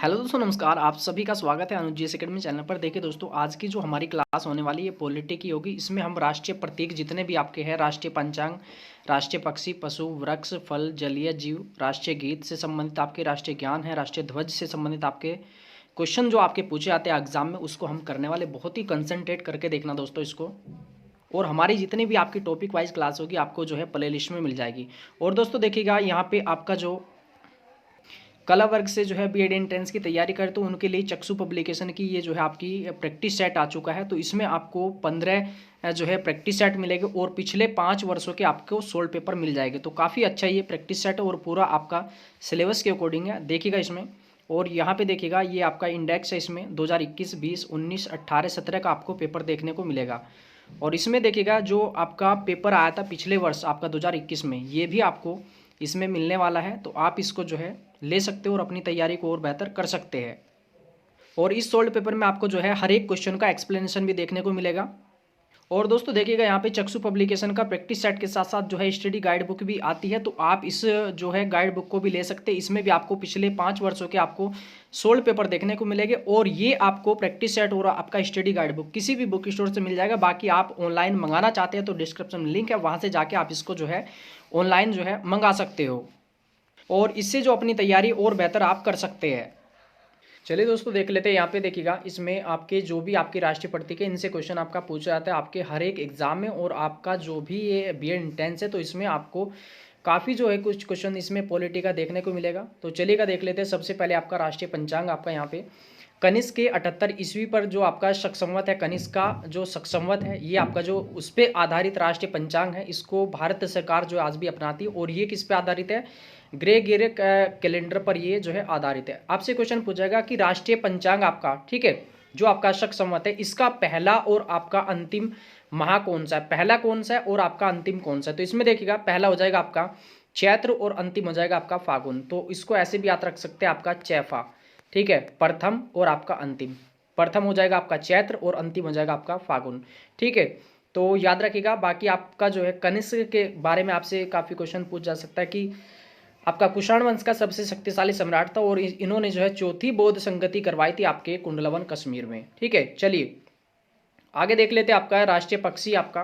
Hello दोस्तों, नमस्कार। आप सभी का स्वागत है अनुज जी अकेडमी चैनल पर। देखिए दोस्तों, आज की जो हमारी क्लास होने वाली है पॉलिटी की होगी। इसमें हम राष्ट्रीय प्रतीक जितने भी आपके हैं, राष्ट्रीय पंचांग, राष्ट्रीय पक्षी, पशु, वृक्ष, फल, जलीय जीव, राष्ट्रीय गीत से संबंधित आपके राष्ट्रीय ज्ञान है, राष्ट्रीय ध्वज से संबंधित आपके क्वेश्चन जो आपके पूछे आते हैं एग्जाम में, उसको हम करने वाले। बहुत ही कंसंट्रेट करके देखना दोस्तों इसको। और हमारी जितनी भी आपकी टॉपिक वाइज क्लास होगी आपको जो है प्ले लिस्ट में मिल जाएगी। और दोस्तों देखिएगा, यहाँ पे आपका जो कला वर्ग से जो है बीएड एंट्रेंस की तैयारी करे तो उनके लिए चक्षु पब्लिकेशन की ये जो है आपकी प्रैक्टिस सेट आ चुका है। तो इसमें आपको 15 जो है प्रैक्टिस सेट मिलेंगे और पिछले 5 वर्षों के आपको 16 पेपर मिल जाएंगे। तो काफ़ी अच्छा ये प्रैक्टिस सेट और पूरा आपका सिलेबस के अकॉर्डिंग है, देखिएगा इसमें। और यहाँ पे देखिएगा, ये आपका इंडेक्स है, इसमें 2021, 20, 19, 18, 17 का आपको पेपर देखने को मिलेगा। और इसमें देखिएगा जो आपका पेपर आया था पिछले वर्ष आपका 2021 में, ये भी आपको इसमें मिलने वाला है। तो आप इसको जो है ले सकते हो और अपनी तैयारी को और बेहतर कर सकते हैं। और इस सोल्ड पेपर में आपको जो है हर एक क्वेश्चन का एक्सप्लेनेशन भी देखने को मिलेगा। और दोस्तों देखिएगा, यहाँ पे चक्षु पब्लिकेशन का प्रैक्टिस सेट के साथ साथ जो है स्टडी गाइड बुक भी आती है। तो आप इस जो है गाइड बुक को भी ले सकते हैं। इसमें भी आपको पिछले 5 वर्षों के आपको 16 पेपर देखने को मिलेंगे। और ये आपको प्रैक्टिस सेट और आपका स्टडी गाइड बुक किसी भी बुक स्टोर से मिल जाएगा। बाकी आप ऑनलाइन मंगाना चाहते हैं तो डिस्क्रिप्शन में लिंक है, वहाँ से जाके आप इसको जो है ऑनलाइन जो है मंगा सकते हो। और इससे जो अपनी तैयारी और बेहतर आप कर सकते हैं। चलिए दोस्तों देख लेते हैं। यहाँ पे देखिएगा, इसमें आपके जो भी आपकी राष्ट्रीय प्रतीक है इनसे क्वेश्चन आपका पूछा जाता है आपके हर एक एग्जाम में। और आपका जो भी ये बीएड इंटेंस है तो इसमें आपको काफ़ी जो है कुछ क्वेश्चन इसमें पॉलिटी का देखने को मिलेगा। तो चलिएगा देख लेते हैं। सबसे पहले आपका राष्ट्रीय पंचांग आपका यहाँ पे कनिष्क के 78 ईस्वी पर जो आपका शक संवत है, कनिष्क का जो शक संवत है, ये आपका जो उस पर आधारित राष्ट्रीय पंचांग है, इसको भारत सरकार जो आज भी अपनाती है। और ये किस पे आधारित है? ग्रेगोरियन कैलेंडर पर ये जो है आधारित है। आपसे क्वेश्चन पूछेगा कि राष्ट्रीय पंचांग आपका, ठीक है, जो आपका शक संवत है, इसका पहला और आपका अंतिम माह कौन सा है? पहला कौन सा है और आपका अंतिम कौन सा है? तो इसमें देखिएगा, पहला हो जाएगा आपका चैत्र और अंतिम हो जाएगा आपका फागुन। तो इसको ऐसे भी याद रख सकते हैं आपका चैफा, ठीक है, प्रथम और आपका अंतिम। प्रथम हो जाएगा आपका चैत्र और अंतिम हो जाएगा आपका फागुन, ठीक है। तो याद रखिएगा। बाकी आपका जो है कनिष्क के बारे में आपसे काफ़ी क्वेश्चन पूछ जा सकता है कि आपका कुषाण वंश का सबसे शक्तिशाली सम्राट था और इन्होंने जो है चौथी बौद्ध संगति करवाई थी आपके कुंडलवन कश्मीर में, ठीक है। चलिए आगे देख लेते हैं। आपका राष्ट्रीय पक्षी, आपका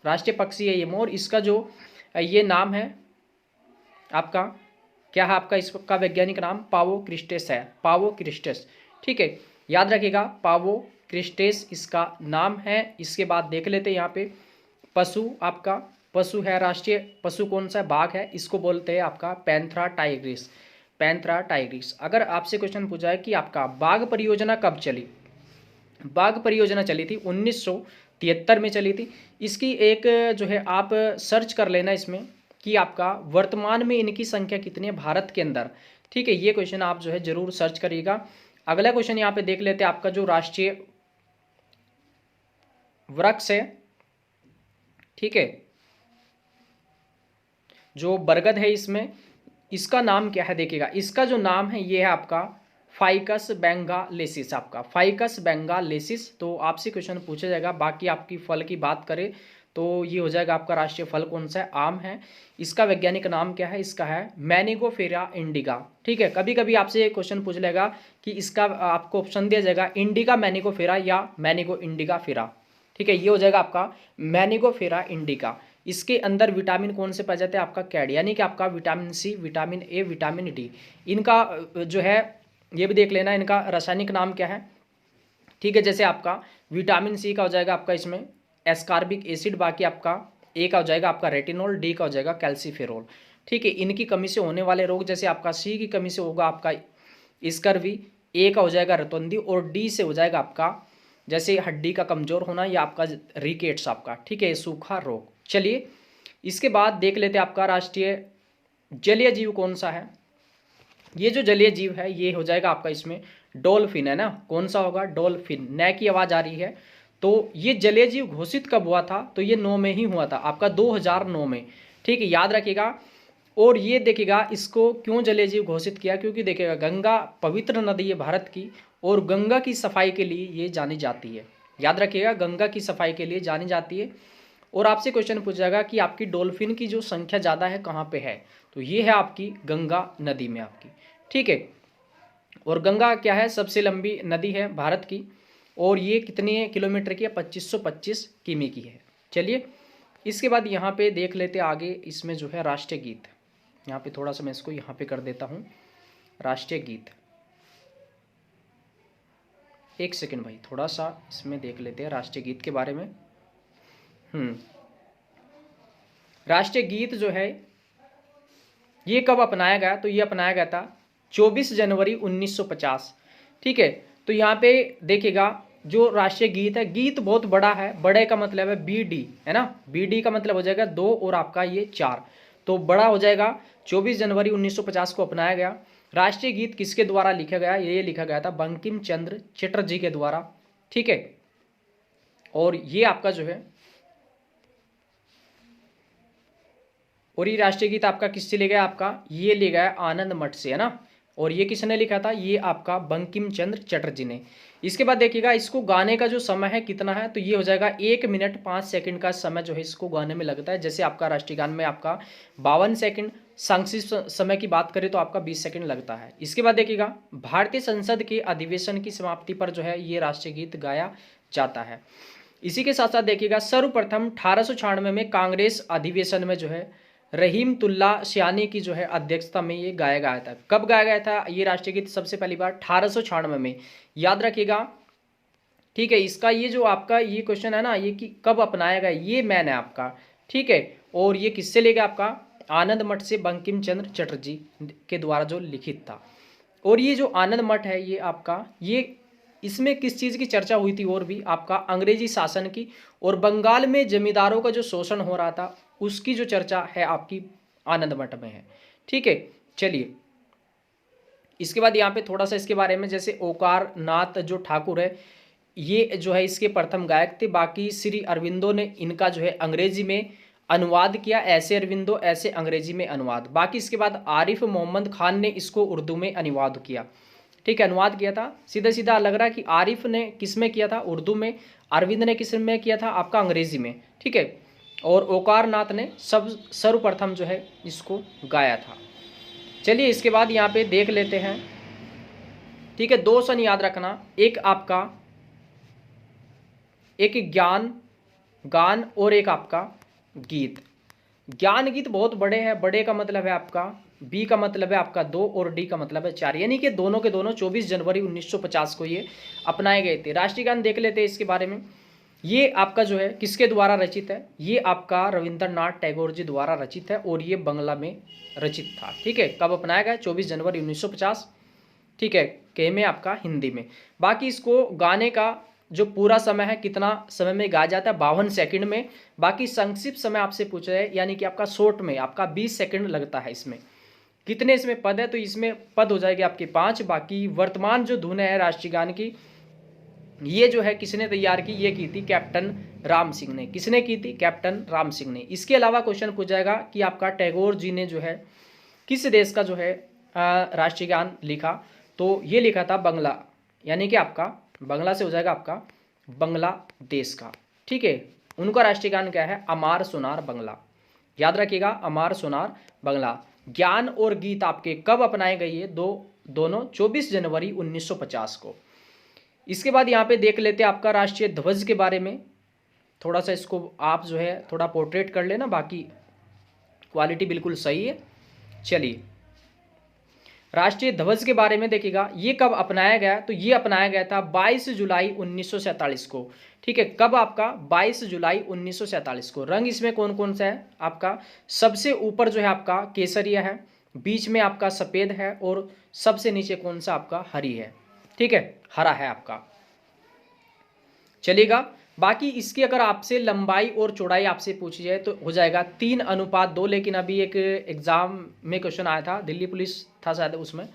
राष्ट्रीय पक्षी है ये मोर। इसका जो ये नाम है आपका, क्या है आपका इसका वैज्ञानिक नाम? पावो क्रिस्टेस है, पावो क्रिस्टेस, ठीक है। याद रखिएगा, पावो क्रिस्टेस इसका नाम है। इसके बाद देख लेते हैं यहाँ पे पशु, आपका पशु है, राष्ट्रीय पशु कौन सा है? बाघ है। इसको बोलते हैं आपका पैंथरा टाइग्रिस, पैंथरा टाइग्रिस। अगर आपसे क्वेश्चन पूछा है कि आपका बाघ परियोजना कब चली? बाघ परियोजना चली थी 1973 में चली थी। इसकी एक जो है आप सर्च कर लेना इसमें कि आपका वर्तमान में इनकी संख्या कितनी है भारत के अंदर, ठीक है। ये क्वेश्चन आप जो है जरूर सर्च करिएगा। अगला क्वेश्चन यहाँ पे देख लेते हैं। आपका जो राष्ट्रीय वृक्ष है, ठीक है, जो बरगद है, इसमें इसका नाम क्या है? देखिएगा, इसका जो नाम है ये है आपका फाइकस बेंगालेसिस, आपका फाइकस बेंगालेसिस। तो आपसे क्वेश्चन पूछा जाएगा। बाकी आपकी फल की बात करें तो ये हो जाएगा आपका राष्ट्रीय फल कौन सा है? आम है। इसका वैज्ञानिक नाम क्या है? इसका है मैनिगोफेरा इंडिका, ठीक है। कभी कभी आपसे क्वेश्चन पूछ लेगा कि इसका आपको ऑप्शन दिया जाएगा इंडिका मैनिगोफेरा या मैनिगो इंडिका फेरा, ठीक है। ये हो जाएगा आपका मैनिगोफेरा इंडिका। इसके अंदर विटामिन कौन से पाए जाते हैं? आपका कैड, यानी कि आपका vitamin C, vitamin A, vitamin D. इनका जो है ये भी देख लेना, इनका रासायनिक नाम क्या है, ठीक है। जैसे आपका विटामिन सी का हो जाएगा आपका इसमें एस्कॉर्बिक एसिड, बाकी आपका ए का हो जाएगा आपका रेटिनॉल, डी का हो जाएगा कैल्सीफेरोल, ठीक है। इनकी कमी से होने वाले रोग, जैसे आपका सी की कमी से होगा आपका स्कर्वी, ए का हो जाएगा रतौंधी और डी से हो जाएगा आपका जैसे हड्डी का कमजोर होना या आपका रिकेट्स आपका, ठीक है, सूखा रोग। चलिए इसके बाद देख लेते हैं आपका राष्ट्रीय जलीय जीव कौन सा है? ये जो जलीय जीव है ये हो जाएगा आपका इसमें डॉल्फिन, है ना। कौन सा होगा? डॉल्फिन। न की आवाज़ आ रही है। तो ये जलीय जीव घोषित कब हुआ था? तो ये 9 में ही हुआ था आपका 2009 में, ठीक है, याद रखिएगा। और ये देखिएगा, इसको क्यों जलीय जीव घोषित किया? क्योंकि देखिएगा गंगा पवित्र नदी है भारत की और गंगा की सफाई के लिए ये जानी जाती है। याद रखिएगा, गंगा की सफाई के लिए जानी जाती है। और आपसे क्वेश्चन पूछा जाएगा कि आपकी डॉल्फिन की जो संख्या ज़्यादा है कहाँ पे है? तो ये है आपकी गंगा नदी में आपकी, ठीक है। और गंगा क्या है, सबसे लंबी नदी है भारत की, और ये कितने किलोमीटर की है, 2525 किमी की है। चलिए इसके बाद यहाँ पे देख लेते आगे, इसमें जो है राष्ट्रीय गीत, यहाँ पे थोड़ा सा मैं इसको यहाँ पे कर देता हूँ, राष्ट्रीय गीत। एक सेकंड भाई, थोड़ा सा इसमें देख लेते हैं राष्ट्रीय गीत के बारे में। राष्ट्रीय गीत जो है ये कब अपनाया गया, तो ये अपनाया गया था 24 जनवरी 1950। ठीक है, तो यहाँ पे देखिएगा जो राष्ट्रीय गीत है, गीत बहुत बड़ा है, बड़े का मतलब है BD, है ना, BD का मतलब हो जाएगा 2 और आपका ये 4, तो बड़ा हो जाएगा। 24 जनवरी 1950 को अपनाया गया। राष्ट्रीय गीत किसके द्वारा लिखा गया, ये लिखा गया था बंकिम चंद्र चटर्जी के द्वारा। ठीक है, और ये आपका जो है, और ये राष्ट्रीय गीत आपका किससे ले गया, आपका ये ले गया आनंद मठ से, है ना, और ये किसने लिखा था, ये आपका बंकिम चंद्र चटर्जी ने। इसके बाद देखिएगा इसको गाने का जो समय है कितना है, तो ये हो जाएगा 1 मिनट 5 सेकंड का समय जो है इसको गाने में लगता है। जैसे आपका राष्ट्रीय गान में आपका 52 सेकंड, सांस्कृतिक समय की बात करें तो आपका 20 सेकंड लगता है। इसके बाद देखिएगा भारतीय संसद के अधिवेशन की समाप्ति पर जो है ये राष्ट्रीय गीत गाया जाता है। इसी के साथ साथ देखिएगा सर्वप्रथम 1896 में कांग्रेस अधिवेशन में जो है रहीमतुल्ला सियानी की जो है अध्यक्षता में ये गाया गया था। कब गाया गया था ये राष्ट्रीय गीत, सबसे पहली बार 1896 में, याद रखिएगा। ठीक है, इसका ये जो आपका ये क्वेश्चन है ना, ये कि कब अपनाया गया, ये मैन है आपका। ठीक है, और ये किससे लेगा, आपका आनंद मठ से बंकिम चंद्र चटर्जी के द्वारा जो लिखित था। और ये जो आनंद मठ है ये आपका, ये इसमें किस चीज़ की चर्चा हुई थी, और भी आपका अंग्रेजी शासन की और बंगाल में जमींदारों का जो शोषण हो रहा था उसकी जो चर्चा है आपकी आनंद मठ में है। ठीक है, चलिए इसके बाद यहाँ पे थोड़ा सा इसके बारे में, जैसे ओकार नाथ जो ठाकुर है ये जो है इसके प्रथम गायक थे। बाकी श्री अरविंदो ने इनका जो है अंग्रेजी में अनुवाद किया, ऐसे अरविंदो ऐसे अंग्रेजी में अनुवाद। बाकी इसके बाद आरिफ मोहम्मद खान ने इसको उर्दू में अनुवाद किया। ठीक है, अनुवाद किया था। सीधा सीधा लग रहा है कि आरिफ ने किस में किया था, उर्दू में, अरविंद ने किस में किया था, आपका अंग्रेजी में। ठीक है, और ओकार नाथ ने सर्वप्रथम जो है इसको गाया था। चलिए इसके बाद यहाँ पे देख लेते हैं। ठीक है, 2 सन याद रखना, एक आपका एक ज्ञान गान और एक आपका गीत। ज्ञान गीत बहुत बड़े हैं, बड़े का मतलब है आपका, बी का मतलब है आपका 2 और डी का मतलब है 4, यानी कि दोनों के दोनों 24 जनवरी 1950 को ये अपनाए गए थे। राष्ट्रीय गान देख लेते हैं इसके बारे में। ये आपका जो है किसके द्वारा रचित है, ये आपका रविंद्रनाथ टैगोर जी द्वारा रचित है और ये बंगला में रचित था। ठीक है, कब अपनाया गया, 24 जनवरी 1950। ठीक है, के में आपका हिंदी में। बाकी इसको गाने का जो पूरा समय है कितना समय में गाया जाता है, 52 सेकंड में। बाकी संक्षिप्त समय आपसे पूछा है, यानी कि आपका शॉर्ट में आपका 20 सेकंड लगता है। इसमें कितने इसमें पद है, तो इसमें पद हो जाएगी आपके 5। बाकी वर्तमान जो धुन है राष्ट्रीय गान की, ये जो है किसने तैयार की, ये की थी कैप्टन राम सिंह ने। किसने की थी, कैप्टन राम सिंह ने। इसके अलावा क्वेश्चन पूछ जाएगा कि आपका टैगोर जी ने जो है किस देश का जो है राष्ट्रीय गान लिखा, तो ये लिखा था बंगला, यानी कि आपका बंगला से हो जाएगा आपका बांग्लादेश का। ठीक है, उनका राष्ट्रीय गान क्या है, अमार सोनार बंगला। याद रखिएगा, अमार सोनार बंगला। ज्ञान और गीत आपके कब अपनाए गए, ये दोनों 24 जनवरी 1950 को। इसके बाद यहाँ पे देख लेते हैं आपका राष्ट्रीय ध्वज के बारे में। थोड़ा सा इसको आप जो है थोड़ा पोर्ट्रेट कर लेना, बाकी क्वालिटी बिल्कुल सही है। चलिए राष्ट्रीय ध्वज के बारे में देखिएगा, ये कब अपनाया गया, तो ये अपनाया गया था 22 जुलाई 1947 को। ठीक है, कब आपका 22 जुलाई 1947 को। रंग इसमें कौन कौन सा है, आपका सबसे ऊपर जो है आपका केसरिया है, बीच में आपका सफ़ेद है, और सबसे नीचे कौन सा आपका हरी है। ठीक है, हरा है आपका। चलेगा, बाकी इसकी अगर आपसे लंबाई और चौड़ाई आपसे पूछी जाए तो हो जाएगा 3:2। लेकिन अभी एक एग्ज़ाम में क्वेश्चन आया था, दिल्ली पुलिस था शायद, उसमें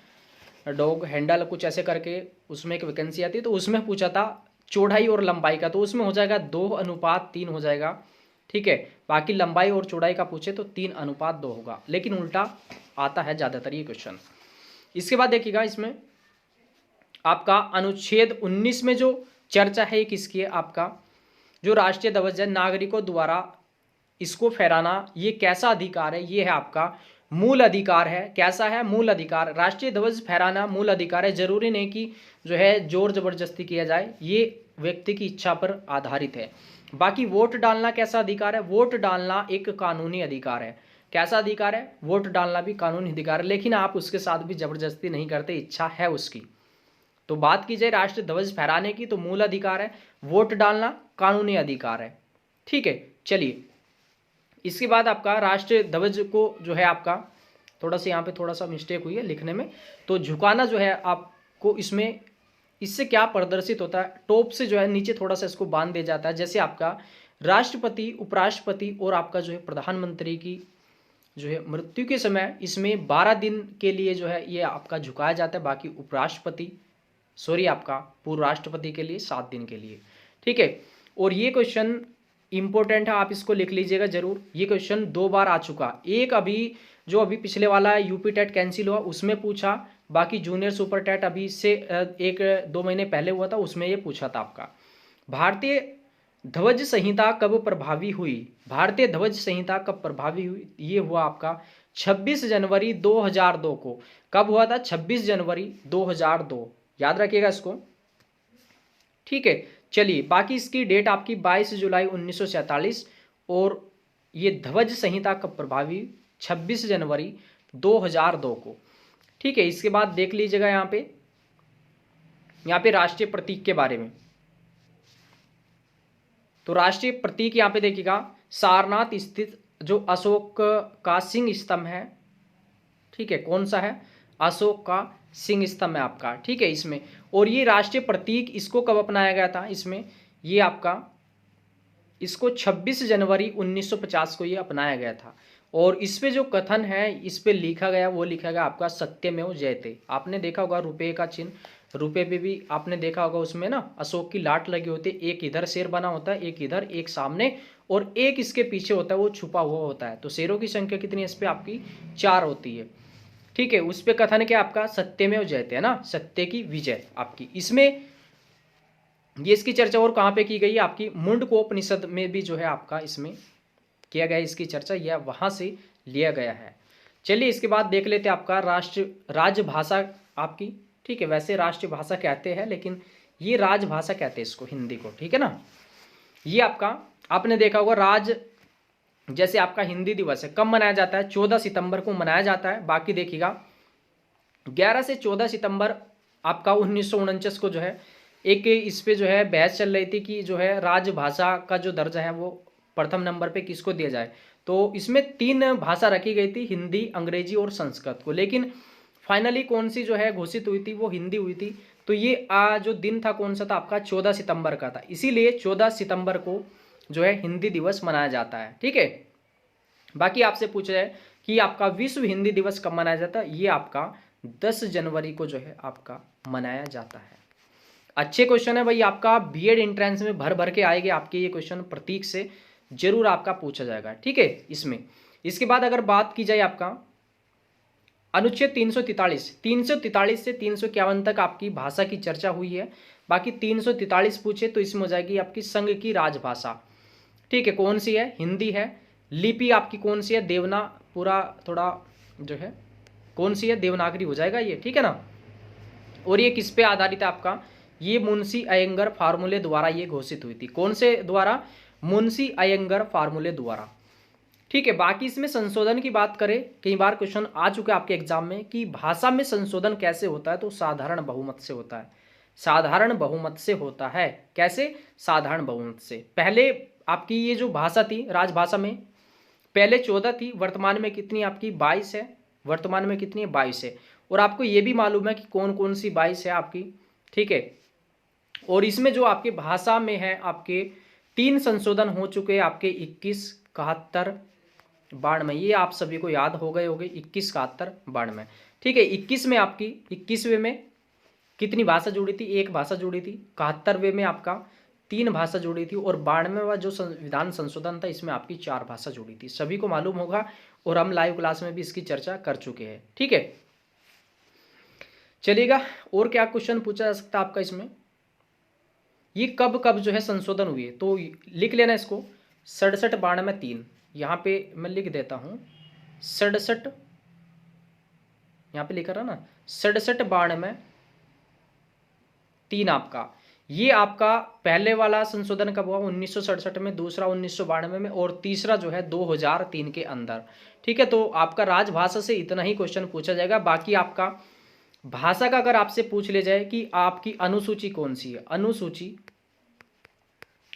डॉग हैंडल कुछ ऐसे करके उसमें एक वैकेंसी आती है, तो उसमें पूछा था चौड़ाई और लंबाई का, तो उसमें हो जाएगा 2:3 हो जाएगा। ठीक है, बाकी लंबाई और चौड़ाई का पूछे तो 3:2 होगा, लेकिन उल्टा आता है ज़्यादातर ये क्वेश्चन। इसके बाद देखिएगा इसमें आपका अनुच्छेद 19 में जो चर्चा है किसकी है, आपका जो राष्ट्रीय ध्वज है नागरिकों द्वारा इसको फहराना ये कैसा अधिकार है, ये है आपका मूल अधिकार है। कैसा है? मूल अधिकार। राष्ट्रीय ध्वज फहराना मूल अधिकार है, जरूरी नहीं कि जो है जोर जबरदस्ती किया जाए, ये व्यक्ति की इच्छा पर आधारित है। बाकी वोट डालना कैसा अधिकार है? वोट डालना एक कानूनी अधिकार है। कैसा अधिकार है? वोट डालना भी कानूनी अधिकार है, लेकिन आप उसके साथ भी जबरदस्ती नहीं करते, इच्छा है उसकी। तो बात की जाए राष्ट्रीय ध्वज फहराने की तो मूल अधिकार है, वोट डालना कानूनी अधिकार है। ठीक है, चलिए इसके बाद आपका राष्ट्रीय ध्वज को जो है आपका थोड़ा सा यहाँ पे थोड़ा सा मिस्टेक हुई है लिखने में, तो झुकाना जो है आपको इसमें, इससे क्या प्रदर्शित होता है, टॉप से जो है नीचे थोड़ा सा इसको बांध दिया जाता है। जैसे आपका राष्ट्रपति, उपराष्ट्रपति और आपका जो है प्रधानमंत्री की जो है मृत्यु के समय इसमें 12 दिन के लिए जो है ये आपका झुकाया जाता है। बाकी उपराष्ट्रपति आपका पूर्व राष्ट्रपति के लिए 7 दिन के लिए। ठीक है, और ये क्वेश्चन इंपॉर्टेंट है, आप इसको लिख लीजिएगा जरूर। ये क्वेश्चन 2 बार आ चुका, एक अभी पिछले वाला है यूपी टेट कैंसिल हुआ उसमें पूछा, बाकी जूनियर सुपर टेट अभी इससे 1-2 महीने पहले हुआ था, उसमें ये पूछा था आपका। भारतीय ध्वज संहिता कब प्रभावी हुई? भारतीय ध्वज संहिता कब प्रभावी हुई? ये हुआ आपका 26 जनवरी 2002 को। कब हुआ था? 26 जनवरी 2002, याद रखिएगा इसको। ठीक है, चलिए बाकी इसकी डेट आपकी 22 जुलाई 1947 और ये ध्वज संहिता कब प्रभावी? 26 जनवरी 2002 को। ठीक है, इसके बाद देख लीजिएगा यहाँ पे राष्ट्रीय प्रतीक के बारे में। तो राष्ट्रीय प्रतीक यहाँ पे देखिएगा, सारनाथ स्थित जो अशोक का सिंह स्तंभ है। ठीक है, कौन सा है? अशोक का सिंह स्तंभ है आपका। ठीक है, इसमें, और ये राष्ट्रीय प्रतीक इसको कब अपनाया गया था? इसमें ये आपका इसको 26 जनवरी 1950 को ये अपनाया गया था। और इस पे जो कथन है, इस पे लिखा गया, वो लिखा गया आपका सत्यमेव जयते। आपने देखा होगा रुपये का चिन्ह, रुपये पे भी आपने देखा होगा उसमें ना अशोक की लाट लगी होती है, एक इधर शेर बना होता है, एक इधर, एक सामने, और एक इसके पीछे होता है, वो छुपा हुआ होता है। तो शेरों की संख्या कितनी है इस पे? आपकी 4 होती है। ठीक है, उस पे कथन क्या आपका? सत्यमेव जयते, है ना, सत्य की विजय आपकी। इसमें ये इसकी चर्चा और कहाँ पे की गई है? आपकी मुंडकोपनिषद में भी जो है आपका इसमें किया गया है इसकी चर्चा, यह वहां से लिया गया है। चलिए इसके बाद देख लेते हैं आपका राजभाषा आपकी। ठीक है, वैसे राष्ट्रभाषा कहते हैं लेकिन ये राजभाषा कहते हैं इसको, हिंदी को। ठीक है ना, ये आपका आपने देखा होगा जैसे आपका हिंदी दिवस है, कब मनाया जाता है? 14 सितंबर को मनाया जाता है। बाकी देखिएगा 11 से 14 सितंबर आपका 1949 को जो है एक इस पे जो है बहस चल रही थी कि जो है राजभाषा का जो दर्जा है वो प्रथम नंबर पे किसको दिया जाए। तो इसमें 3 भाषा रखी गई थी, हिंदी, अंग्रेजी और संस्कृत को, लेकिन फाइनली कौन सी जो है घोषित हुई थी? वो हिंदी हुई थी। तो ये जो दिन था कौन सा था आपका? 14 सितंबर का था, इसीलिए 14 सितंबर को जो है हिंदी दिवस मनाया जाता है। ठीक है, बाकी आपसे पूछा जाए कि आपका विश्व हिंदी दिवस कब मनाया जाता है? ये आपका 10 जनवरी को जो है आपका मनाया जाता है। अच्छे क्वेश्चन है भाई, आपका बीएड एंट्रेंस में भर भर के आएंगे आपके ये क्वेश्चन, प्रतीक से जरूर आपका पूछा जाएगा। ठीक है, इसमें इसके बाद अगर बात की जाए आपका अनुच्छेद 343 से 351 तक आपकी भाषा की चर्चा हुई है। बाकी 343 पूछे तो इसमें हो जाएगी आपकी संघ की राजभाषा। ठीक है, कौन सी है? हिंदी है। लिपि आपकी कौन सी है? देवना, पूरा थोड़ा जो है कौन सी है? देवनागरी हो जाएगा ये। ठीक है ना, और ये किस पे आधारित है आपका? ये मुंशी अयंगर फार्मूले द्वारा ये घोषित हुई थी। कौन से द्वारा? मुंशी अयंगर फार्मूले द्वारा। ठीक है, बाकी इसमें संशोधन की बात करें, कई बार क्वेश्चन आ चुका है आपके एग्जाम में कि भाषा में संशोधन कैसे होता है? तो साधारण बहुमत से होता है। साधारण बहुमत से होता है। कैसे? साधारण बहुमत से। पहले आपकी ये जो भाषा थी राजभाषा में, पहले 14 थी, वर्तमान में कितनी आपकी? 22 है। वर्तमान में कितनी है? 22 है। और आपको ये भी मालूम है कि कौन कौन सी 22 है आपकी। ठीक है, और इसमें जो आपके भाषा में है आपके 3 संशोधन हो चुके हैं आपके 21, 71, 92। ये आप सभी को याद हो गए होंगे, 21, 71, 92। ठीक है, 21 में आपकी 21वें में कितनी भाषा जुड़ी थी? 1 भाषा जुड़ी थी। 71वें में आपका 3 भाषा जुड़ी थी, और 92वां जो संविधान संशोधन था इसमें आपकी 4 भाषा जुड़ी थी। सभी को मालूम होगा और हम लाइव क्लास में भी इसकी चर्चा कर चुके हैं। ठीक है, चलिएगा और क्या क्वेश्चन पूछा जा सकता है आपका इसमें? ये कब कब जो है संशोधन हुए? तो लिख लेना इसको, 67, 92, 3। यहाँ पे मैं लिख देता हूँ 67, यहाँ पे लिखा रहा ना 67 बाण में 3 आपका, ये आपका पहले वाला संशोधन कब हुआ 1967 में, दूसरा 1992 में, और तीसरा जो है 2003 के अंदर। ठीक है, तो आपका राजभाषा से इतना ही क्वेश्चन पूछा जाएगा। बाकी आपका भाषा का अगर आपसे पूछ ले जाए कि आपकी अनुसूची कौन सी है, अनुसूची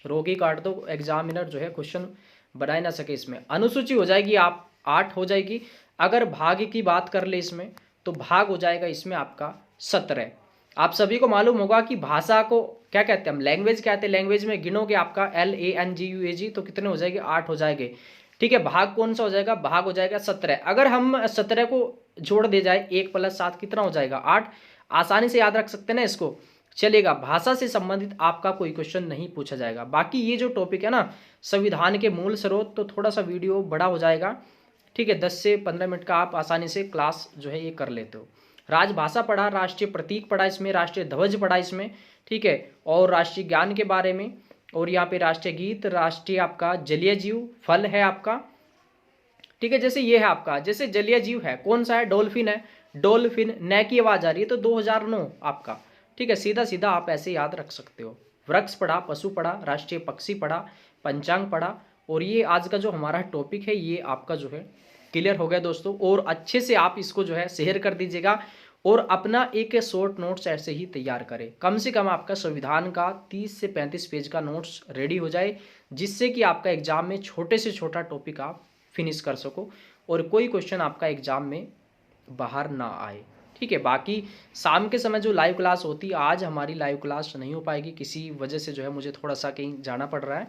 रोगी काट दो, एग्जामिनर जो है क्वेश्चन बना ही ना सके इसमें। अनुसूची हो जाएगी आप 8 हो जाएगी। अगर भाग की बात कर ले इसमें तो भाग हो जाएगा इसमें आपका 17। आप सभी को मालूम होगा कि भाषा को क्या कहते हैं हम, लैंग्वेज कहते हैं। लैंग्वेज में गिनोगे आपका LANGUAG तो कितने हो जाएंगे, 8 हो जाएंगे। ठीक है, भाग कौन सा हो जाएगा, भाग हो जाएगा 17। अगर हम 17 को जोड़ दे जाए 1 + 7 कितना हो जाएगा 8। आसानी से याद रख सकते हैं ना इसको, चलेगा। भाषा से संबंधित आपका कोई क्वेश्चन नहीं पूछा जाएगा। बाकी ये जो टॉपिक है ना संविधान के मूल स्रोत, तो थोड़ा सा वीडियो बड़ा हो जाएगा। ठीक है, 10 से 15 मिनट का आप आसानी से क्लास जो है ये कर लेते हो। राजभाषा पढ़ा, राष्ट्रीय प्रतीक पढ़ा इसमें, राष्ट्रीय ध्वज पढ़ा इसमें। ठीक है, और राष्ट्रीय ज्ञान के बारे में, और यहाँ पे राष्ट्रीय गीत, राष्ट्रीय आपका जलीय जीव, फल है आपका। ठीक है, जैसे ये है आपका, जैसे जलीय जीव है कौन सा है, डॉल्फिन है। डॉल्फिन न की आवाज आ रही है तो 2009 आपका। ठीक है, सीधा सीधा आप ऐसे याद रख सकते हो। वृक्ष पढ़ा, पशु पढ़ा, राष्ट्रीय पक्षी पढ़ा, पंचांग पढ़ा, और ये आज का जो हमारा टॉपिक है ये आपका जो है क्लियर हो गया दोस्तों। और अच्छे से आप इसको जो है शेयर कर दीजिएगा, और अपना एक शॉर्ट नोट्स ऐसे ही तैयार करें। कम से कम आपका संविधान का 30 से 35 पेज का नोट्स रेडी हो जाए, जिससे कि आपका एग्जाम में छोटे से छोटा टॉपिक आप फिनिश कर सको और कोई क्वेश्चन आपका एग्जाम में बाहर ना आए। ठीक है, बाकी शाम के समय जो लाइव क्लास होती है, आज हमारी लाइव क्लास नहीं हो पाएगी, किसी वजह से जो है मुझे थोड़ा सा कहीं जाना पड़ रहा है।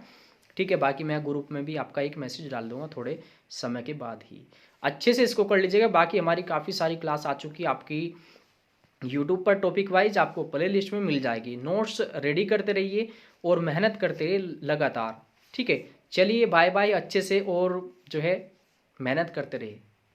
ठीक है, बाकी मैं ग्रुप में भी आपका एक मैसेज डाल दूंगा थोड़े समय के बाद ही। अच्छे से इसको कर लीजिएगा। बाकी हमारी काफ़ी सारी क्लास आ चुकी है आपकी यूट्यूब पर, टॉपिक वाइज आपको प्ले लिस्ट में मिल जाएगी। नोट्स रेडी करते रहिए और मेहनत करते रहिए लगातार। ठीक है, चलिए बाय बाय, अच्छे से और जो है मेहनत करते रहिए।